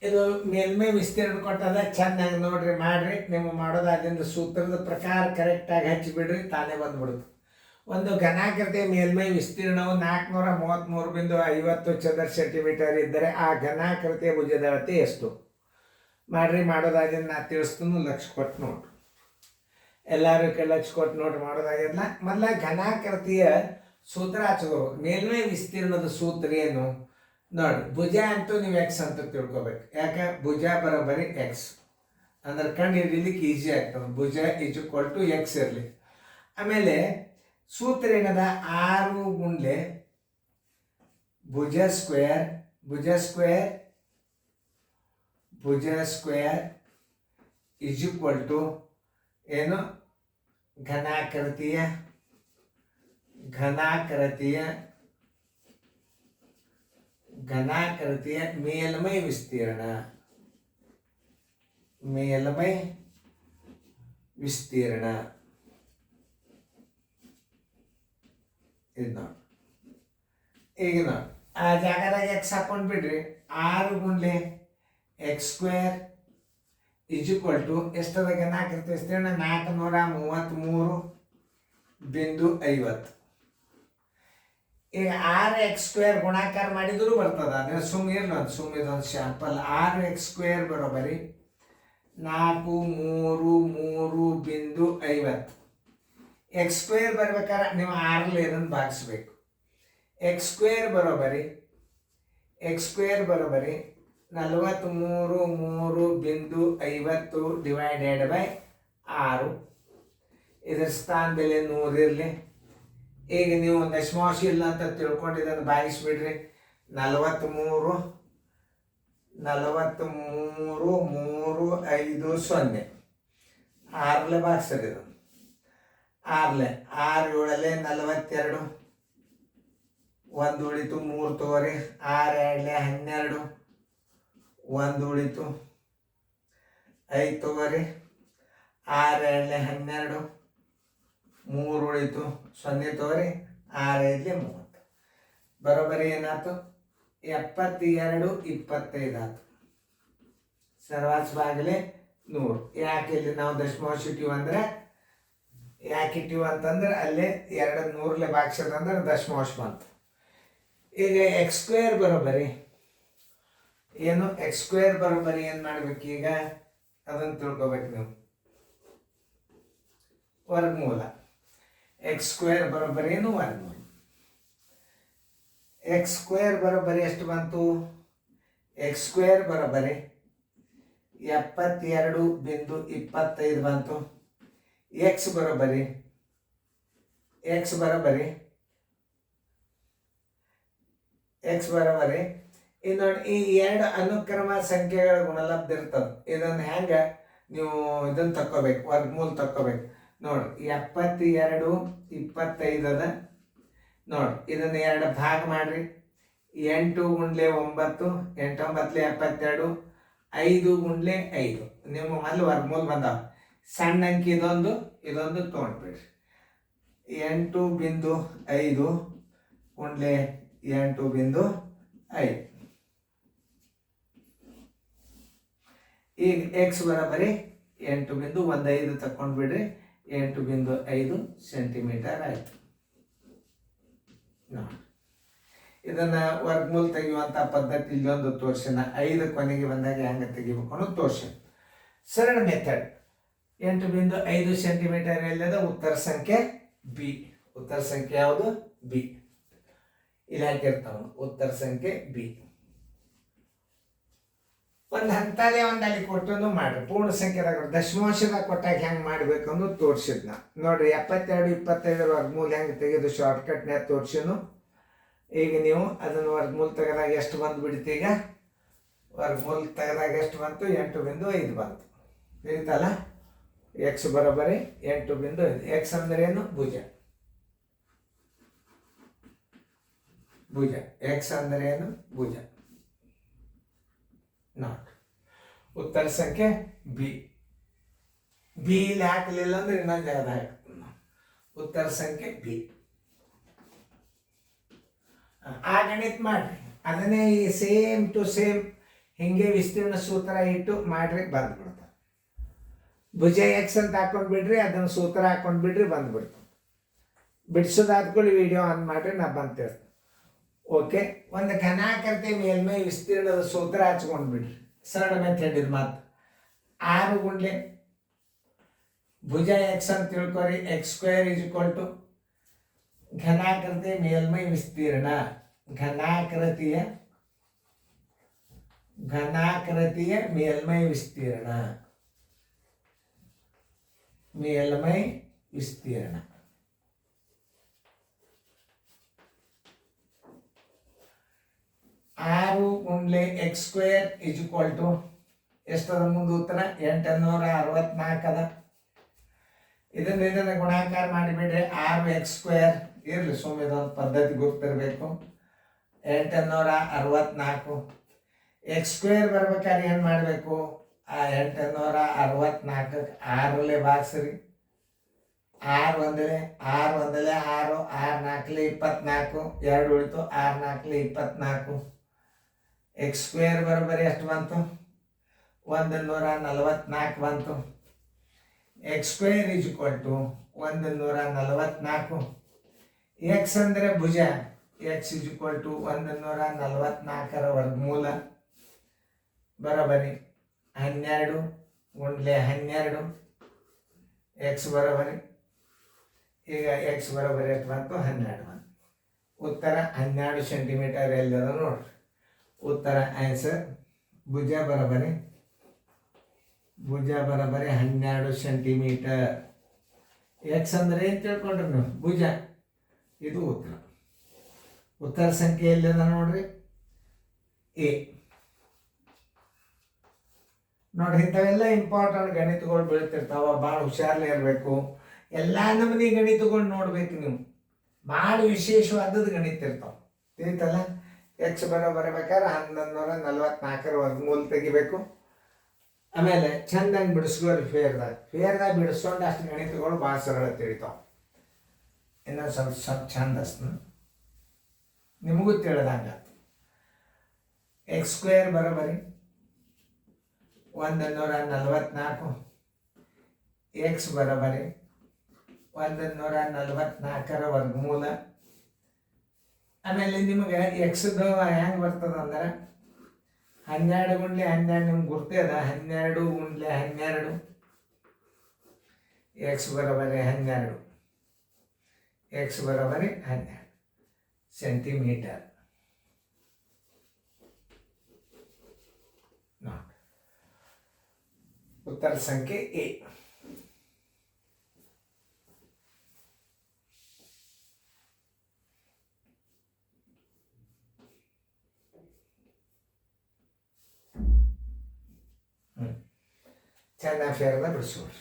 ಇದು ಮೇಲ್ಮೈ ವಿಸ್ತೀರ್ಣ ಕೊಟ್ಟದ ಚೆನ್ನಾಗಿ ನೋಡ್ರಿ ಮಾಡ್ರಿ. ನೀವು ಮಾಡೋದಾದ್ರಿಂದ ಸೂತ್ರದ ಪ್ರಕಾರ ಕರೆಕ್ಟಾಗಿ ಹಚ್ಚಿಬಿಡ್ರಿ, ತಾನೇ ಬಂದ್ಬಿಡುತ್ತೆ. ಒಂದು ಘನಾಕೃತಿಯ ಮೇಲ್ಮೈ ವಿಸ್ತೀರ್ಣವು 433.50 ಚದರ ಸೆಂಟಿಮೀಟರ್ ಇದ್ದರೆ ಆ ಘನಾಕೃತಿಯ ಭುಜದ ಅಳತೆ ಎಷ್ಟು? ಮಾಡ್ರಿ. ಮಾಡೋದಾಗಿಂದ ನಾ ತಿಳಿಸ್ತೀನಿ, ಲಕ್ಷ ಕೊಟ್ಟು ನೋಡ್ರಿ. ಎಲ್ಲರೂ ಲಕ್ಷ ಕೊಟ್ಟು ನೋಡ್ರಿ ಮಾಡೋದಾಗಿಲ್ಲ. ಮೊದಲ ಘನಾಕೃತಿಯ ಸೂತ್ರ ಹಚ್ಕೋಬೇಕು. ಮೇಲ್ಮೈ ವಿಸ್ತೀರ್ಣದ ಸೂತ್ರ ಏನು ನೋಡ್ರಿ. ಭುಜ ಅಂತೂ ನೀವು ಎಕ್ಸ್ ಅಂತ ತಿಳ್ಕೊಬೇಕು. ಯಾಕೆ? ಭುಜ ಬರೋಬ್ಬರಿ ಎಕ್ಸ್ ಅಂದ್ರೆ ಕಂಡು ಹಿಡಿಲಿಕ್ಕೆ ಈಸಿ ಆಗ್ತದೆ. ಭುಜ = ಎಕ್ಸ್ ಇರಲಿ. ಆಮೇಲೆ ಸೂತ್ರ ಏನದ? 6 ಗುಂಡ್ಲೆ ಭುಜ ಸ್ಕ್ವೇರ್ ಏನು? ಘನಾಕೃತಿಯ ಮೇಲ್ಮೈ ವಿಸ್ತೀರ್ಣ. ಇದು ನೋಡಿ. ಈಗ ನೋಡಿ, ಆ ಜಾಗದಾಗ ಎಕ್ಸ್ ಹಾಕೊಂಡು ಬಿಡ್ರಿ. 6 ಗುಂಡ್ಲೆ ಎಕ್ಸ್ ಸ್ಕ್ವೇರ್ ಎಷ್ಟದ ಘನಾಕೃತಿ ವಿಸ್ತೀರ್ಣ? 433.50. ಈಗ 6x² ಗುಣಾಕಾರ ಮಾಡಿದ್ರು ಬರ್ತದ. ಅದೇ ಇದೊಂದು ಶಾಂಪಲ್. 6x² ಬರೋಬರಿ 433.50. x² ಬರ್ಬೇಕಾದ್ರೆ ನೀವು 6 ಇದನ್ನು ಭಾಗಿಸ್ಬೇಕು. x² ಬರೋಬರಿ 43.50 divided by 6. ಇದರ ಸ್ಥಾನ ಬೆಲೆ 100 ಇರಲಿ. ಈಗ ನೀವು ದಶಮಾಂಶ ಇಲ್ಲ ಅಂತ ತಿಳ್ಕೊಂಡು ಇದನ್ನು ಭಾಗಿಸ್ಬಿಡ್ರಿ. 43.350 6 ಭಾಗಿಸ್ರಿ. ಇದು 6 6 7 42. 1 ಉಳಿತು 3 ತಗೋರಿ. 6 2 12. 1 ಉಳಿತು 5 ತಗೋರಿ. 6 2 12. 3 ಉಳಿತು 0 ತಗೋರಿ. 6 5 30. ಬರೋಬ್ಬರಿ ಏನಾಯ್ತು? 72.25 ಆಯ್ತು. ಸರ್ವಾಸ್ ಬಾಗಿಲೆ 100. ಯಾಕೆ ಇಲ್ಲಿ ನಾವು ದಶಮಾಂಶ ಇಟ್ಟಿವಿ ಅಂದ್ರೆ, ಯಾಕೆ ಇಟ್ಟಿವಿ ಅಂತಂದ್ರೆ ಅಲ್ಲೇ 2 100 ಭಾಗಿಸೋದಂದ್ರೆ ದಶಮಾಂಶ ಬಂತು. ಈಗ x² ಬರೋಬ್ಬರಿ ಏನು? x² ಬರೋಬ್ಬರಿ ಏನು ಮಾಡ್ಬೇಕು? ಈಗ ಅದನ್ನು ತಿಳ್ಕೊಬೇಕು ನೀವು. ವರ್ಗಮೂಲ. x² ಬರೋಬ್ಬರಿ ಏನು? ವರ್ಗಮೂಲ. x² ಬರೋಬ್ಬರಿ ಎಷ್ಟು ಬಂತು? x² ಬರೋಬ್ಬರಿ 72.25 ಬಂತು. x ಬರೋಬ್ಬರಿ ಇನ್ನೊಂದು ಈ 2 ಅನುಕ್ರಮ ಸಂಖ್ಯೆಗಳ ಗುಣಲಬ್ಧ ಇರ್ತದೆ. ಇದನ್ನು ಹೆಂಗೆ ನೀವು ಇದನ್ನು ತಕ್ಕೋಬೇಕು? ವರ್ಗಮೂಲ ತಕ್ಕೋಬೇಕು. ನೋಡ್ರಿ, 72.25 ಅದ. ನೋಡ್ರಿ, ಇದನ್ನು 2 ಭಾಗ ಮಾಡ್ರಿ. 8 ಗುಂಡ್ಲೆ 9. 8 9 72. 5 ಗುಂಡ್ಲೆ 5. ನಿಮ್ಮ ಮೊದಲು ವರ್ಗಮೂಲ ಬಂದಾವ. ಸಣ್ಣ ಅಂಕಿ ಇದೊಂದು ತೊಗೊಂಡ್ಬಿಡ್ರಿ. 8.5 ಗುಂಡ್ಲೆ 8.5. ಈಗ ಎಕ್ಸ್ ಬರೋಬ್ಬರಿ 8.15 ತಕೊಂಡು ಬಿಡ್ರಿ. 8.5 ಸೆಂಟಿಮೀಟರ್ ಆಯ್ತು. ನೋಡಿ, ಇದನ್ನ ವರ್ಗಮೂಲ ತೆಗೆಯುವಂತ ಪದ್ಧತಿ ಇಲ್ಲೊಂದು ತೋರ್ಸನ. 5 ಕೊನೆಗೆ ಬಂದಾಗ ಹೆಂಗೆ ತೆಗಿಬೇಕು ಅನ್ನೋದು ತೋರ್ಸನ. ಸರಳ ಮೆಥಡ್. 8.5 ಸೆಂಟಿಮೀಟರ್ ಎಲ್ಲದ? ಉತ್ತರ ಸಂಖ್ಯೆ ಬಿ. ಉತ್ತರ ಸಂಖ್ಯೆ ಯಾವುದು? ಬಿ. ಇಲ್ಲಿ ಹಾಕಿರ್ತಾವ ಉತ್ತರ ಸಂಖ್ಯೆ ಬಿ. ಒಂದು ಹಂತದೇ ಅಲ್ಲಿ ಕೊಟ್ಟು ಮಾಡ್ರಿ. ಪೂರ್ಣ ಸಂಖ್ಯೆದಾಗ ದಶಮಾಂಶದಾಗ ಕೊಟ್ಟಾಗ ಹೆಂಗೆ ಮಾಡ್ಬೇಕು ಅನ್ನೋದು ತೋರಿಸಿದ್ನ. ನೋಡ್ರಿ, 72.25 ವರ್ಗಮೂಲ ಹೆಂಗೆ ತೆಗೆದು ಶಾರ್ಟ್ಕಟ್ನ್ಯಾಗ ತೋರಿಸಿನು. ಈಗ ನೀವು ಅದನ್ನು ವರ್ಗಮೂಲ ತೆಗೆದಾಗ ಎಷ್ಟು ಬಂದುಬಿಡ್ತು? ಈಗ ವರ್ಗಮೂಲ ತೆಗೆದಾಗ ಎಷ್ಟು ಬಂತು? 8.5 ಬಂತು. ತಿಳಿತಲ್ಲ? ಎಕ್ಸ್ ಬರೋಬ್ಬರಿ 8.5. ಎಕ್ಸ್ ಅಂದ್ರೆ ಏನು? ಭುಜ. ಎಕ್ಸ್ ಅಂದ್ರೆ ಏನು? ಭುಜ. ನಾಟ್. ಉತ್ತರ ಸಂಖ್ಯೆ ಬಿ. ಬಿ ಇಲ್ಲಿ ಹಾಕಲಿಲ್ಲ ಅಂದ್ರೆ ಇನ್ನೊಂದು ಜಾಗ ಹಾಕ್ತೀನಿ. ಉತ್ತರ ಸಂಖ್ಯೆ ಬಿ. ಆ ಗಣಿತ ಮಾಡ್ರಿ. ಅದನ್ನೇ ಈ ಸೇಮ್ ಟು ಸೇಮ್ ಹಿಂಗೆ ವಿಸ್ತೀರ್ಣ ಸೂತ್ರ ಇಟ್ಟು ಮಾಡ್ರಿ ಬಂದ್ಬಿಡ್ತಾರೆ. ಭುಜ ಎಕ್ಸ್ ಅಂತ ಹಾಕೊಂಡು ಬಿಡ್ರಿ, ಅದನ್ನು ಸೂತ್ರ ಹಾಕೊಂಡು ಬಿಡ್ರಿ, ಬಂದ್ಬಿಡ್ತು. ಬಿಡಿಸೋದಾದ್ಕೊಳ್ಳಿ ವಿಡಿಯೋ ಆನ್ ಮಾಡಿರಿ, ನಾ ಬಂತೇವೆ. ಓಕೆ, ಒಂದು ಘನಾಕೃತಿ ಮೇಲ್ಮೈ ವಿಸ್ತೀರ್ಣದ ಸೂತ್ರ ಹಚ್ಕೊಂಡು ಬಿಡ್ರಿ. ಸರಳ ಮೆಥಡ್ ಇದು. ಮಾತು 6 ಗುಂಡ್ಲೆ ಭುಜ ಎಕ್ಸ್ ಅಂತ ತಿಳ್ಕೊರಿ. x² ಘನಾಕೃತಿ ಮೇಲ್ಮೈ ವಿಸ್ತೀರ್ಣ. ಘನಾಕೃತಿಯ ಮೇಲ್ಮೈ ವಿಸ್ತೀರ್ಣ. ಮೇಲ್ಮೈ ವಿಸ್ತೀರ್ಣ 6 ಗುಂಡ್ಲೆ x² ಎಷ್ಟದ ಮುಂದೆ ಉತ್ತರ 864 ಅದ. ಇದನ್ನ ಗುಣಾಕಾರ ಮಾಡಿಬಿಡ್ರಿ. 6x² ಇರಲಿ, ಸುಮ್ಮನೆ ಇದೊಂದು ಪದ್ಧತಿ ಗೊತ್ತಿರಬೇಕು. 864 x² ಬರ್ಬೇಕಾದ್ರೆ ಏನು ಮಾಡಬೇಕು? ಆ 864 6 ಭಾಗಿಸ್ರಿ. 6 ಒಂದಲೇ 6, 6, 6 4 24, 2 ಉಳಿತು. 6 4 24. x² ಬರೋಬ್ಬರಿ ಎಷ್ಟು ಬಂತು? 144 ಬಂತು. x² 144. x ಅಂದರೆ ಭುಜ. x 144 ವರ್ಗಮೂಲ ಬರೋಬರಿ 12 ಗುಂಡ್ಲೆ 12 x ಬರೋಬರಿ. ಈಗ x ಬರೋಬರಿ ಎಷ್ಟು ಬಂತು? 12 ಬಂತು. ಉತ್ತರ 12 ಸೆಂಟಿಮೀಟರ್ ಎಲ್ಲದ ನೋಡ್ರಿ. ಉತ್ತರ ಆನ್ಸರ್ ಭುಜ ಬರೋಬರಿ 12 ಸೆಂಟಿಮೀಟರ್. ಎಕ್ಸ್ ಅಂದರೆ ಏನು ತಿಳ್ಕೊಂಡ್ರಿ ನೀವು? ಭುಜ. ಇದು ಉತ್ತರ. ಉತ್ತರ ಸಂಖ್ಯೆ ಎಲ್ಲಿದೆ ನೋಡ್ರಿ? ಎ. ನೋಡ್ರಿ, ಇಂಥವೆಲ್ಲ ಇಂಪಾರ್ಟೆಂಟ್ ಗಣಿತಗಳು ಬೀಳ್ತಿರ್ತಾವ. ಭಾಳ ಹುಷಾರ್ಲಿ ಇರಬೇಕು. ಎಲ್ಲ ನಮೂನಿ ಗಣಿತಗಳು ನೋಡ್ಬೇಕು ನೀವು. ಭಾಳ ವಿಶೇಷವಾದದ್ದು ಗಣಿತ ಇರ್ತಾವ. ತಿಳಿತಲ್ಲ? ಎಕ್ಸ್ ಬರ್ಬೇಕಾದ್ರೆ 1144 ವರ್ಗಮೂಲ ತೆಗಿಬೇಕು. ಆಮೇಲೆ ಚಂದಂಗೆ ಬಿಡಿಸ್ಕೋರಿ. ಫೇರ್ದಾಗ ಬಿಡಿಸ್ಕೊಂಡು ಅಷ್ಟು ಗಣಿತಗಳು ಭಾಳ ಸರಳ ತಿಳಿತಾವ. ಇನ್ನೊಂದು ಸ್ವಲ್ಪ ಚಂದ ನಿಮಗೂ ತಿಳಿದಂಗೆ. x² ಬರೋಬರಿ 144. x ಬರೋಬರಿ 144 ವರ್ಗಮೂಲ. ಆಮೇಲೆ ನಿಮಗೆ ಎಕ್ಸ್ದು ಹೆಂಗೆ ಬರ್ತದೆ ಅಂದ್ರೆ 12 ಗುಂಡ್ಲೆ 12 ನಿಮ್ಗೆ ಗುರ್ತೇ ಅದ. 12 ಗುಂಡ್ಲೆ 12 x ಬರೋಬರಿ 12. x ಬರೋಬರಿ 12 centimetre. ಉತ್ತರ ಸಂಖ್ಯೆ ಎ. ಚೆನ್ನಾಗಿ ಫೇರ್ದ ಬಿಡಿಸ್ಕೊಡ್ರಿ.